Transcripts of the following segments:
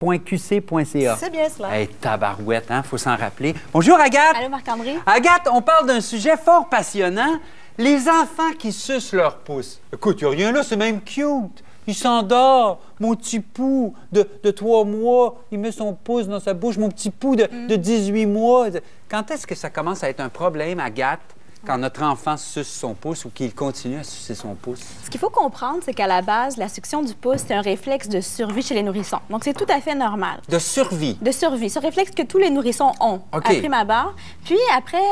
.qc.ca. C'est bien cela. Hey, tabarouette, hein? Faut s'en rappeler. Bonjour, Agathe. Allô, Marc-André. Agathe, on parle d'un sujet fort passionnant. Les enfants qui sucent leur pouce. Écoute, il n'y a rien là, c'est même cute. Il s'endort. Mon petit pou de 3 mois, il met son pouce dans sa bouche. Mon petit pou de 18 mois. Quand est-ce que ça commence à être un problème, Agathe, quand notre enfant suce son pouce ou qu'il continue à sucer son pouce? Ce qu'il faut comprendre, c'est qu'à la base, la succion du pouce, c'est un réflexe de survie chez les nourrissons. Donc, c'est tout à fait normal. De survie? De survie. Ce réflexe que tous les nourrissons ont, à prime abord. Puis, après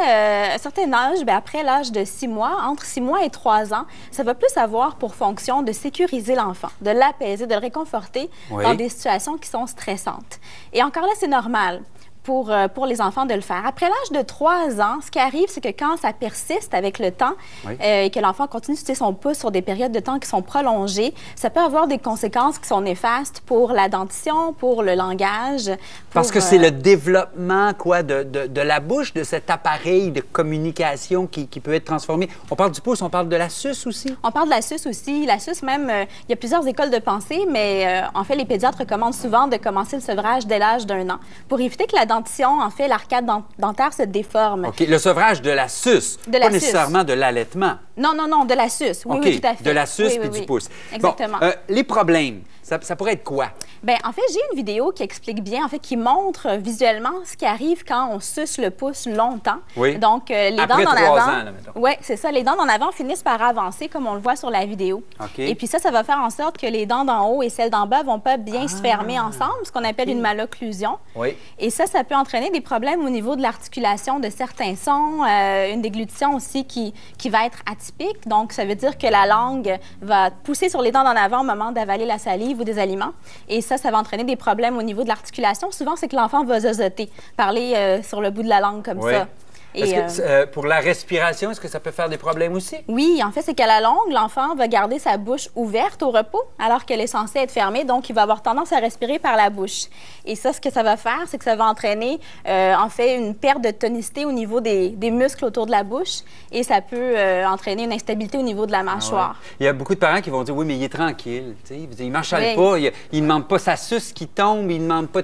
un certain âge, après l'âge de 6 mois, entre 6 mois et 3 ans, ça va plus avoir pour fonction de sécuriser l'enfant, de l'apaiser, de le réconforter dans des situations qui sont stressantes. Et encore là, c'est normal pour les enfants de le faire. Après l'âge de 3 ans, ce qui arrive, c'est que quand ça persiste avec le temps et que l'enfant continue de sucer son pouce sur des périodes de temps qui sont prolongées, ça peut avoir des conséquences qui sont néfastes pour la dentition, pour le langage. Parce que c'est le développement de la bouche, de cet appareil de communication qui peut être transformé. On parle du pouce, on parle de la suce aussi? On parle de la suce aussi. La suce même, il y a plusieurs écoles de pensée, mais en fait, les pédiatres recommandent souvent de commencer le sevrage dès l'âge d'1 an pour éviter que la dentition, en fait, l'arcade dentaire se déforme. OK. Le sevrage de la suce, pas nécessairement de l'allaitement. Non, de la suce. Oui, tout à fait. De la suce puis du pouce. Exactement. Bon, les problèmes, ça pourrait être quoi? Bien, en fait, j'ai une vidéo qui explique bien, en fait, qui montre visuellement ce qui arrive quand on suce le pouce longtemps. Oui. Donc, les dents Après d'en 3 avant... ans, là, mettons. Oui, c'est ça. Les dents d'en avant finissent par avancer, comme on le voit sur la vidéo. OK. Et puis ça va faire en sorte que les dents d'en haut et celles d'en bas vont pas bien se fermer ensemble, ce qu'on appelle une malocclusion. Oui. Et ça peut entraîner des problèmes au niveau de l'articulation de certains sons, une déglutition aussi qui va être atypique. Donc, ça veut dire que la langue va pousser sur les dents d'en avant au moment d'avaler la salive ou des aliments. Et ça va entraîner des problèmes au niveau de l'articulation. Souvent, c'est que l'enfant va zozoter, parler sur le bout de la langue comme ça. Est-ce que pour la respiration, est-ce que ça peut faire des problèmes aussi? Oui, en fait, c'est qu'à la longue, l'enfant va garder sa bouche ouverte au repos alors qu'elle est censée être fermée, donc il va avoir tendance à respirer par la bouche. Et ça, ce que ça va faire, c'est que ça va entraîner, en fait, une perte de tonicité au niveau des muscles autour de la bouche et ça peut entraîner une instabilité au niveau de la mâchoire. Il y a beaucoup de parents qui vont dire, oui, mais il est tranquille, il ne marchale pas, il ne demande pas sa suce qui tombe, il ne demande pas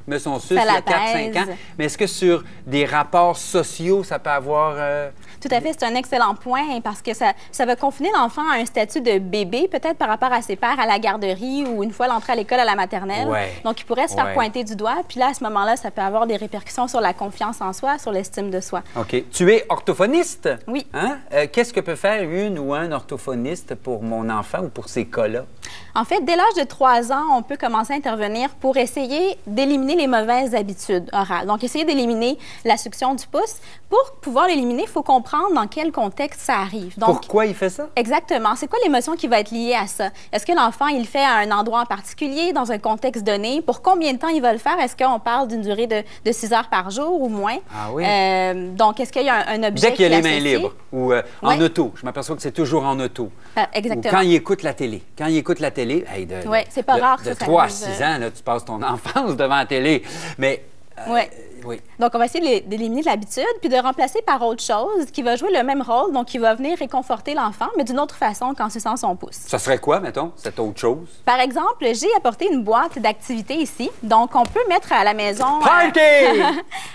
mais son suce, il y a 4-5 ans. Mais est-ce que sur des rapports sociaux, ça peut avoir... Tout à fait, c'est un excellent point parce que ça va confiner l'enfant à un statut de bébé, peut-être par rapport à ses pairs à la garderie ou une fois l'entrée à l'école à la maternelle. Donc, il pourrait se faire pointer du doigt. Puis là, à ce moment-là, ça peut avoir des répercussions sur la confiance en soi, sur l'estime de soi. OK. Tu es orthophoniste? Oui. Hein? Qu'est-ce que peut faire une ou un orthophoniste pour mon enfant ou pour ces cas-là? En fait, dès l'âge de 3 ans, on peut commencer à intervenir pour essayer d'éliminer les mauvaises habitudes orales. Donc, essayer d'éliminer la succion du pouce. Pour pouvoir l'éliminer, il faut comprendre dans quel contexte ça arrive. Donc, pourquoi il fait ça? Exactement. C'est quoi l'émotion qui va être liée à ça? Est-ce que l'enfant, il le fait à un endroit en particulier, dans un contexte donné? Pour combien de temps il va le faire? Est-ce qu'on parle d'une durée de 6 heures par jour ou moins? Ah oui. Donc, est-ce qu'il y a un objet dès qu'il y a les mains associé? libres ou en auto. Je m'aperçois que c'est toujours en auto. Exactement. Ou quand il écoute la télé. Quand il écoute la télé, c'est pas rare de 3 à 6 ans, là, tu passes ton enfance devant la télé. Mais... Oui. Donc, on va essayer d'éliminer l'habitude puis de remplacer par autre chose qui va jouer le même rôle, donc qui va venir réconforter l'enfant, mais d'une autre façon qu'en suçant son pouce. Ça serait quoi, mettons, cette autre chose? Par exemple, j'ai apporté une boîte d'activités ici. Donc, on peut mettre à la maison... Party!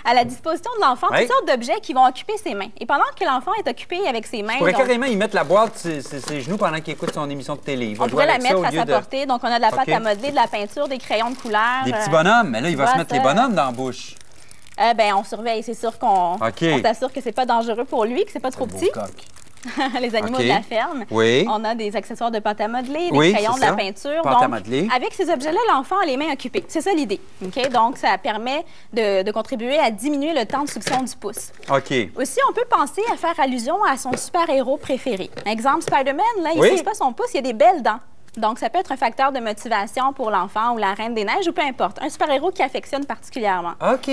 À la disposition de l'enfant, toutes sortes d'objets qui vont occuper ses mains. Et pendant que l'enfant est occupé avec ses mains... On pourrait carrément y mettre la boîte sur ses genoux pendant qu'il écoute son émission de télé. On pourrait la mettre à sa portée. Donc, on a de la pâte à modeler, de la peinture, des crayons de couleur. Des petits bonhommes. Mais là, il va se mettre les bonhommes dans la bouche. Bien, on surveille. C'est sûr qu'on s'assure que c'est pas dangereux pour lui, que c'est pas trop petit. Les animaux de la ferme. Oui. On a des accessoires de pâte à modeler, des crayons, de la peinture. Pâte à modeler. Avec ces objets-là, l'enfant a les mains occupées. C'est ça l'idée. Donc, ça permet de contribuer à diminuer le temps de succion du pouce. Aussi, on peut penser à faire allusion à son super-héros préféré. Exemple, Spider-Man, là, il ne suce pas son pouce, il a des belles dents. Donc, ça peut être un facteur de motivation pour l'enfant ou la Reine des Neiges ou peu importe. Un super-héros qui affectionne particulièrement. OK.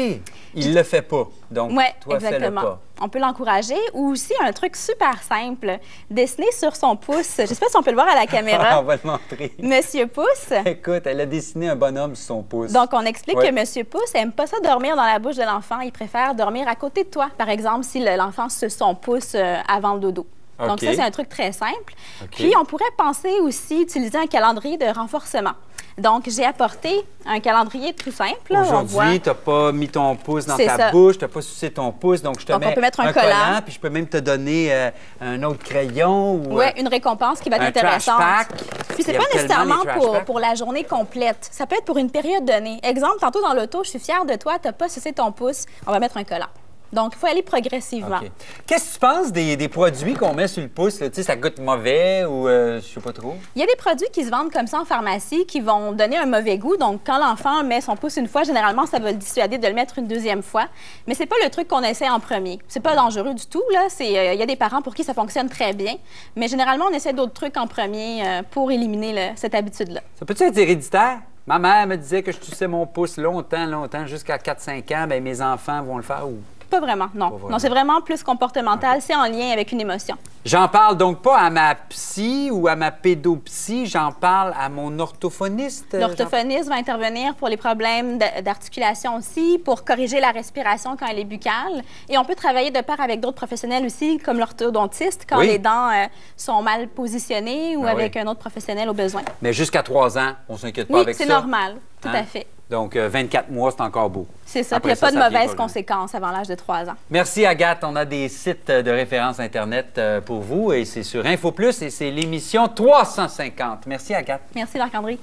Il ne le fait pas. Donc, toi, exactement. Fais-le pas. On peut l'encourager. Ou aussi, un truc super simple, dessiner sur son pouce. Je ne sais pas si on peut le voir à la caméra. On va le montrer. Monsieur Pouce. Écoute, elle a dessiné un bonhomme sur son pouce. Donc, on explique que Monsieur Pouce n'aime pas ça dormir dans la bouche de l'enfant. Il préfère dormir à côté de toi, par exemple, si l'enfant suce son pouce avant le dodo. Donc, ça, c'est un truc très simple. Puis, on pourrait penser aussi utiliser un calendrier de renforcement. Donc, j'ai apporté un calendrier tout simple. Aujourd'hui, tu n'as pas mis ton pouce dans ta ça. bouche, tu n'as pas sucé ton pouce, donc je te mets on peut mettre un collant, puis je peux même te donner un autre crayon. Ou, oui, une récompense qui va être intéressante. Trash pack. Puis c'est pas nécessairement pour la journée complète. Ça peut être pour une période donnée. Exemple, tantôt dans l'auto, je suis fière de toi, tu n'as pas sucé ton pouce, on va mettre un collant. Donc, il faut aller progressivement. Okay. Qu'est-ce que tu penses des produits qu'on met sur le pouce? Tu sais, ça goûte mauvais ou je sais pas trop? Il y a des produits qui se vendent comme ça en pharmacie qui vont donner un mauvais goût. Donc, quand l'enfant met son pouce une fois, généralement, ça va le dissuader de le mettre une deuxième fois. Mais c'est pas le truc qu'on essaie en premier. C'est pas dangereux du tout, là. Il y a des parents pour qui ça fonctionne très bien. Mais généralement, on essaie d'autres trucs en premier pour éliminer cette habitude-là. Ça peut-tu être héréditaire? Ma mère me disait que je toussais mon pouce longtemps, jusqu'à 4-5 ans. Bien, mes enfants vont le faire ou... Pas vraiment, non. Non, c'est vraiment plus comportemental. Okay. C'est en lien avec une émotion. J'en parle donc pas à ma psy ou à ma pédopsie, j'en parle à mon orthophoniste. L'orthophoniste va intervenir pour les problèmes d'articulation aussi, pour corriger la respiration quand elle est buccale. Et on peut travailler de pair avec d'autres professionnels aussi, comme l'orthodontiste, quand les dents sont mal positionnées ou avec un autre professionnel au besoin. Mais jusqu'à 3 ans, on ne s'inquiète pas avec ça. Oui, c'est normal, tout à fait. Donc, 24 mois, c'est encore beau. C'est ça, puis il n'y a pas de mauvaises conséquences avant l'âge de 3 ans. Merci, Agathe. On a des sites de référence Internet pour vous et c'est sur InfoPlus et c'est l'émission 350. Merci, Agathe. Merci, Marc-André.